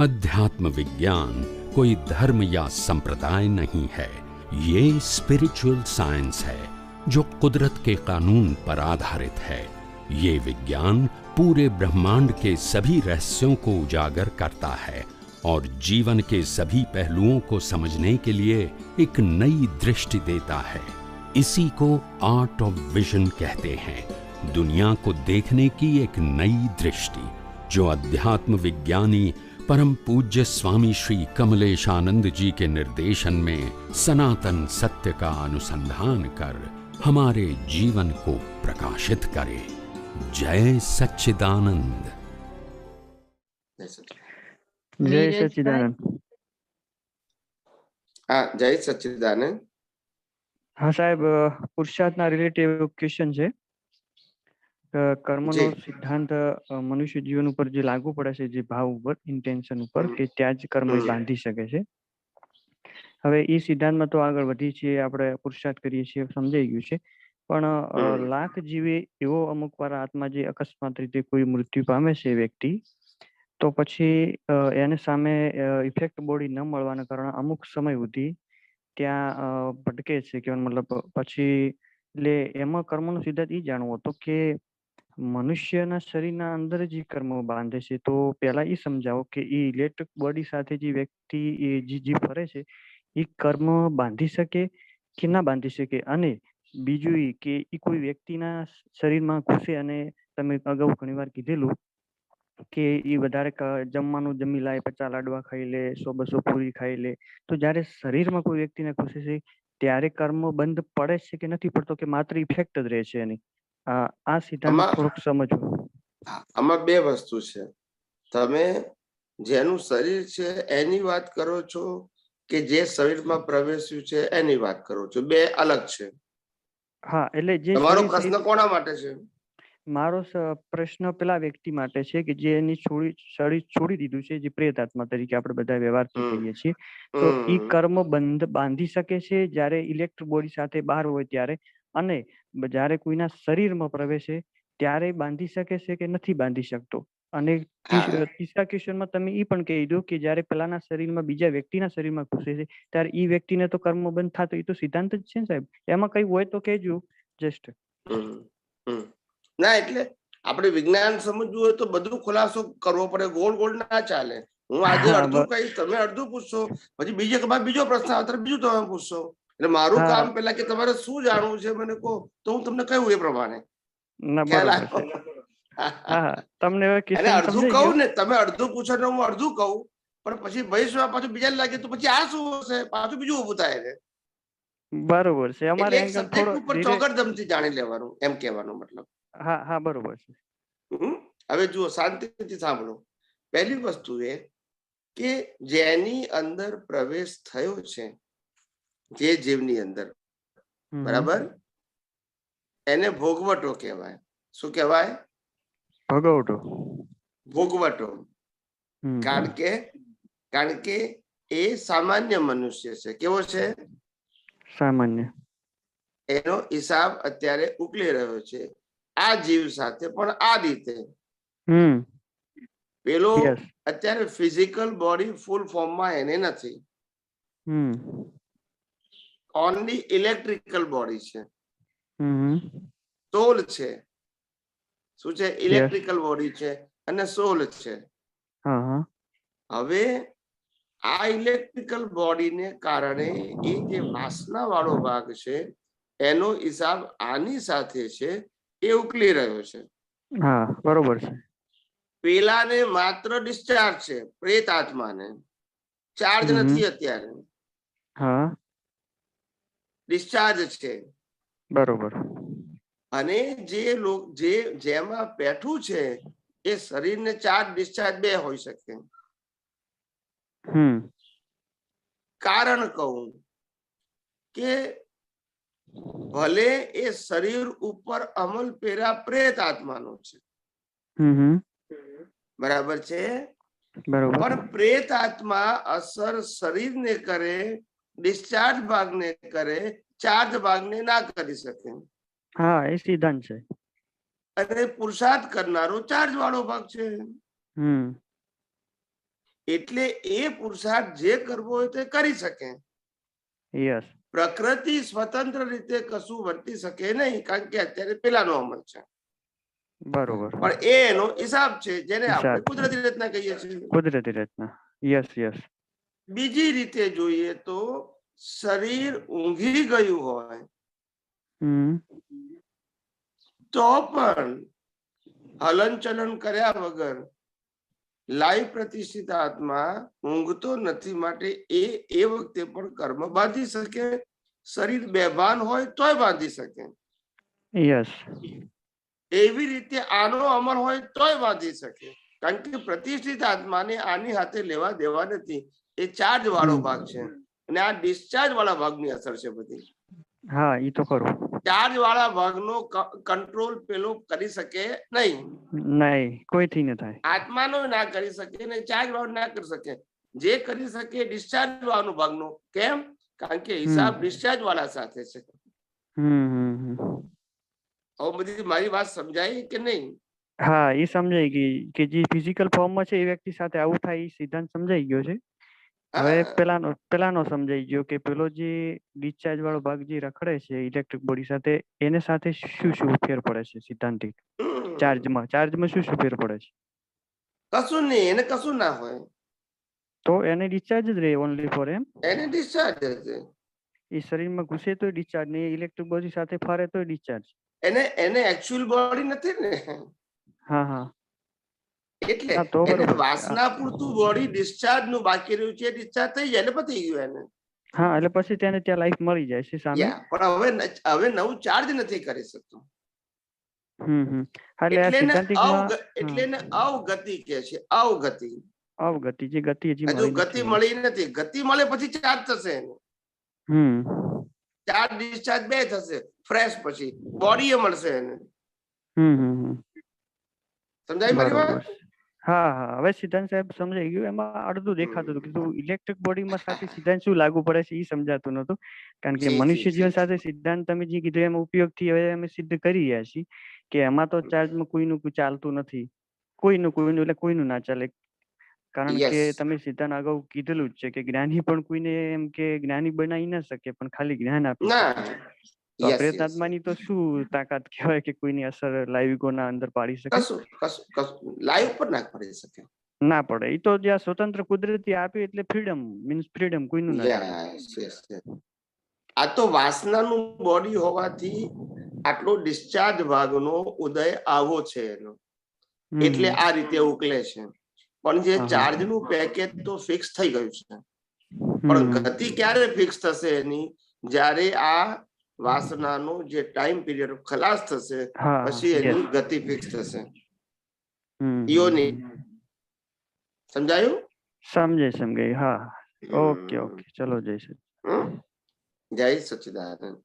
अध्यात्म विज्ञान कोई धर्म या संप्रदाय नहीं है, ये स्पिरिचुअल साइंस है जो कुदरत के कानून पर आधारित है। ये विज्ञान पूरे ब्रह्मांड के सभी रहस्यों को उजागर करता है और जीवन के सभी पहलुओं को समझने के लिए एक नई दृष्टि देता है। इसी को आर्ट ऑफ विजन कहते हैं, दुनिया को देखने की एक नई दृष्टि, जो अध्यात्म विज्ञानी परम पूज्य स्वामी श्री कमलेशानंद जी के निर्देशन में सनातन सत्य का अनुसंधान कर हमारे जीवन को प्रकाशित करे। जय सच्चिदानंद। जय सच्चिदानंद। हाँ, जय सच्चिदानंद। हाँ साहेब, પુરુષાર્થના રિલેટેડ ક્વેશ્ચન છે। કર્મનો સિદ્ધાંત મનુષ્ય જીવન ઉપર જે લાગુ પડે છે, જે ભાવ ઉપર, ઇન્ટેન્શન ઉપર, કે ત્યાં જ કર્મ બાંધી શકે છે। હવે એ સિદ્ધાંતમાં તો આગળ વધી છીએ, આપણે પુરુષાર્થ કરીએ છીએ, સમજાઈ ગયું છે। પણ લાખ જીવે એવો અમુક વાર આત્મા જે અકસ્માત રીતે કોઈ મૃત્યુ પામે છે વ્યક્તિ, તો પછી એને સામે ઇફેક્ટ બોડી ન મળવાના કારણે અમુક સમય સુધી ત્યાં ભટકે છે, કે મતલબ પછી એટલે એમાં કર્મનો સિદ્ધાંત એ જાણવો હતો કે મનુષ્યના શરીરના અંદર જ કર્મ બાંધે છે। તો પહેલા એ સમજાવો કે એ ઇલેક્ટ્રિક બોડી સાથે જે વ્યક્તિ જે ફરે છે એ કર્મ બાંધી શકે કે ના બાંધી શકે, અને બીજું એ કે એ કોઈ વ્યક્તિના શરીરમાં ઘૂસે અને તમે અગાઉ ઘણી વાર કીધેલું કે એ વધારે જમવાનું જમી લે, 50 લાડવા ખાઈ લે, 100-200 પૂરી ખાઈ લે, તો જ્યારે શરીરમાં કોઈ વ્યક્તિને ઘૂસે છે ત્યારે કર્મ બંધ પડે છે કે નથી પડતો, કે માત્ર ઇફેક્ટ જ રહે છે એની? આ સિદ્ધાંત થોડુંક સમજો। આમાં બે વસ્તુ છે। તમે જેનું શરીર છે એની વાત કરો છો કે જે શરીરમાં પ્રવેશ્યું છે એની વાત કરો છો? બે અલગ છે। હા, એટલે જે તમારો પ્રશ્ન કોના માટે છે? મારો પ્રશ્ન પેલા વ્યક્તિ માટે છે કે જે એની શરીર છોડી દીધું છે, જે પ્રેત આત્મા તરીકે આપણે બધા વ્યવહારથી કહીએ છીએ, તો એ કર્મ બાંધી શકે છે જ્યારે ઇલેક્ટ્રિક બોડી સાથે બહાર હોય ત્યારે, અને જ્યારે કોઈના શરીરમાં પ્રવેશે ત્યારે બાંધી શકે છે કે નથી બાંધી શકતો? અને ત્રીસરા ક્વેશ્ચનમાં તમે એ પણ કહી દો કે જ્યારે પેલાના શરીરમાં બીજા વ્યક્તિના શરીરમાં ઘૂસે છે ત્યારે એ વ્યક્તિને તો કર્મ બંધ થતો, એ તો સિદ્ધાંત જ છે ને સાહેબ, એમાં કઈ હોય તો કહેજો જસ્ટ। ના, એટલે આપણે વિજ્ઞાન સમજવું હોય તો બધું ખુલાસો કરવો પડે, ગોળ ગોળ ના ચાલે। હું આજે અડધું કહીશ, તમે અડધું પૂછશો, પછી બીજો પ્રશ્ન આવે બીજું તમે પૂછશો। એટલે મારું કામ પેલા કે તમારે શું જાણવું છે મને કહો, તો હું તમને કહ્યું એ પ્રમાણે। અડધું કહું ને, તમે અડધું પૂછો ને હું અડધું કહું, પણ પછી ભવિષ્યમાં પાછું બીજા લાગે તો પછી આ શું હશે, પાછું બીજું ઉભું થાય છે। બરોબર છે, અમારે એક સબ્જેક્ટ ઉપર ચોગડધમથી જાણી લેવાનું, એમ કહેવાનો મતલબ। હા હા, બરોબર છે। હવે જુઓ, શાંતિથી સાંભળો। પહેલી વસ્તુ એ કે જેની અંદર પ્રવેશ થયો છે, જે જીવની અંદર, બરાબર, એને ભોગવટો કહેવાય। શું કહેવાય? ભોગવટો, ભોગવટો। કારણ કે એ સામાન્ય મનુષ્ય છે। કેવો છે? સામાન્ય। એનો હિસાબ અત્યારે ઉકલી રહ્યો છે આ જીવ સાથે, પણ આ રીતે પેલો અત્યારે ફિઝિકલ બોડી ફૂલ ફોર્મમાં એને નથી, ઓનલી ઇલેક્ટ્રિકલ બોડી છે, સોલ છે। શું છે? ઇલેક્ટ્રિકલ બોડી છે અને સોલ છે। હવે આ ઇલેક્ટ્રિકલ બોડીને કારણે એ જે વાસના વાળો ભાગ છે એનો હિસાબ આની સાથે છે, એ ઉકલી રહ્યો છે। હા, બરોબર છે। પેલાને માત્ર ડિસ્ચાર્જ છે, પ્રેત આત્માને ચાર્જ નથી અત્યારે, ડિસ્ચાર્જ છે, બરોબર। અને જેમાં બેઠું છે એ શરીરને ચાર્જ ડિસ્ચાર્જ બે હોઈ શકે। કારણ કહું કે ભલે એ શરીર ઉપર અમલ પેરા પ્રેત આત્માનો છે, બરાબર છે, પણ પ્રેત આત્મા અસર શરીરને કરે, ડિસ્ચાર્જ ભાગને કરે, ચાર્જ ભાગને ના કરી શકે। હા, એ સિદ્ધાંત છે। અને પુરુષાર્થ કરનારો ચાર્જ વાળો ભાગ છે। એટલે એ પુરુષાર્થ જે કરવો હોય તે કરી શકે. યસ. પ્રકૃતિ સ્વતંત્ર રીતે કશું વર્તી શકે નહીં, કારણ કે અત્યારે પેલાનો અમલ છે. બરોબર. પણ એનો હિસાબ છે, જેને આપણે કુદરતી રચના કહીએ છીએ. કુદરતી રચના. Yes yes. બીજી રીતે જોઈએ તો શરીર ઊંઘી ગયું હોય તો પણ હલન ચલન કર્યા વગર લાઈવ પ્રતિષ્ઠિત આત્મા ઊંઘતો નથી, માટે એ વખતે પણ કર્મ બાંધી શકે. શરીર બેભાન હોય તોય બાંધી શકે. યસ. એવી રીતે આનો અમર હોય તોય બાંધી શકે, કારણ કે પ્રતિષ્ઠિત આત્માને આની હાથે લેવા દેવા નથી. એ ચાર્જ વાળો ભાગ છે, અને આ ડિસ્ચાર્જ વાળા ભાગની અસર છે બધી. હા, ઈ તો ખરું. ચાર્જ વાળા ભાગનો કંટ્રોલ પેલો કરી શકે નહીં. કોઈથી ન થાય. આત્માનો ના કરી શકે ને ચાર્જ વાળો ના કરી શકે. જે કરી શકે ડિસ્ચાર્જ વાળો ભાગનો. કેમ? કારણ કે હિસાબ ડિસ્ચાર્જ વાળા સાથે છે. હવે બધી મારી વાત સમજાય કે નહીં? હા, એ સમજાઈ ગઈ કે જે ફિઝિકલ ફોર્મમાં છે એ વ્યક્તિ સાથે આવું થાય, એ સિદ્ધાંત સમજાઈ ગયો છે. હવે પેલાનો સમજાઈ ગયો કે પેલો જે ડિસ્ચાર્જ વાળો ભાગ જે રખડે છે ઇલેક્ટ્રિક બોડી સાથે, એને સાથે શું શું ફેર પડે છે સિદ્ધાંતિક? ચાર્જમાં શું શું ફેર પડે છે? કશું નહીં, એને કશું ના હોય. તો એને ડિસ્ચાર્જ જ રહે ઓનલી ફોર એમ? એને ડિસ્ચાર્જ છે. એ શરીરમાં ઘૂસે તો ડિસ્ચાર્જ, ને ઇલેક્ટ્રિક બોડી સાથે ફરે તો ડિસ્ચાર્જ. એને એકચ્યુઅલ બોડી નથી ને. હા હા. એટલે એને વાસના પૂરતું બોડી ડિસ્ચાર્જ નું બાકી રહ્યું છે, ડિસ્ચાર્જ થઈ જાય એટલે પતી ગયું એને. હા, એટલે પછી તેને ત્યાં લાઈફ મળી જાય છે સામે. પણ હવે નવું ચાર્જ નથી કરી શકતું. એટલે એને અવગતિ કે છે. અવગતિ, જે ગતિ હજુ ગતિ મળી નથી. ગતિ મળે પછી ચાર્જ થશે એનું. ચાર્જ ડિસ્ચાર્જ બે થશે ફ્રેશ, પછી બોડી એ મળશે એને. સમજાય મારી વાત? હા હા, હવે સિદ્ધાંત સાહેબ સમજાઈ ગયું. એમાં અડધું દેખાતું હતું, કીધું ઇલેક્ટ્રિક બોડીમાં સાથે સિદ્ધાંત શું લાગુ પડે છે એ સમજાતું નતું. કારણ કે મનુષ્ય જીવન સાથે સિદ્ધાંત તમે જે કીધું એમ ઉપયોગથી હવે અમે સિદ્ધ કરી રહ્યા છીએ કે એમાં તો ચાર્જમાં કોઈનું ચાલતું નથી. કોઈનું એટલે કોઈનું ના ચાલે. કારણ કે તમે સિદ્ધાંત અગાઉ કીધેલું જ છે કે જ્ઞાની પણ કોઈને એમ કે જ્ઞાની બનાવી ના શકે, પણ ખાલી જ્ઞાન આપી શકે. તો પ્રેતાત્માની તો શું તાકાત કહેવાય કે કોઈની અસર લાઈવિકોના અંદર પાડી શકે? કશું લાઈવ પર ના પડી શકે. ના પડે. એ તો જ્યાં સ્વતંત્ર કુદરતી આપી એટલે ફ્રીડમ, મીન્સ ફ્રીડમ, કોઈનું ના ચાલે. આ તો વાસનાનું બોડી હોવાથી આટલો ડિસ્ચાર્જ ભાગનો ઉદય આવો છે એનો, એટલે આ રીતે ઉકલે છે. પણ જે ચાર્જનું પેકેજ તો ફિક્સ થઈ ગયું છે. પણ ગતિ ક્યારે ફિક્સ થશે એની? જ્યારે આ વાસનાનો જે ટાઈમ પીરિયડ ખલાસ થશે પછી એની ગતિ ફિક્સ થશે. સમજાયું? સમજાય. હા, ઓકે. ચલો, જય સચિદાનંદ. જય સચિદાનંદ.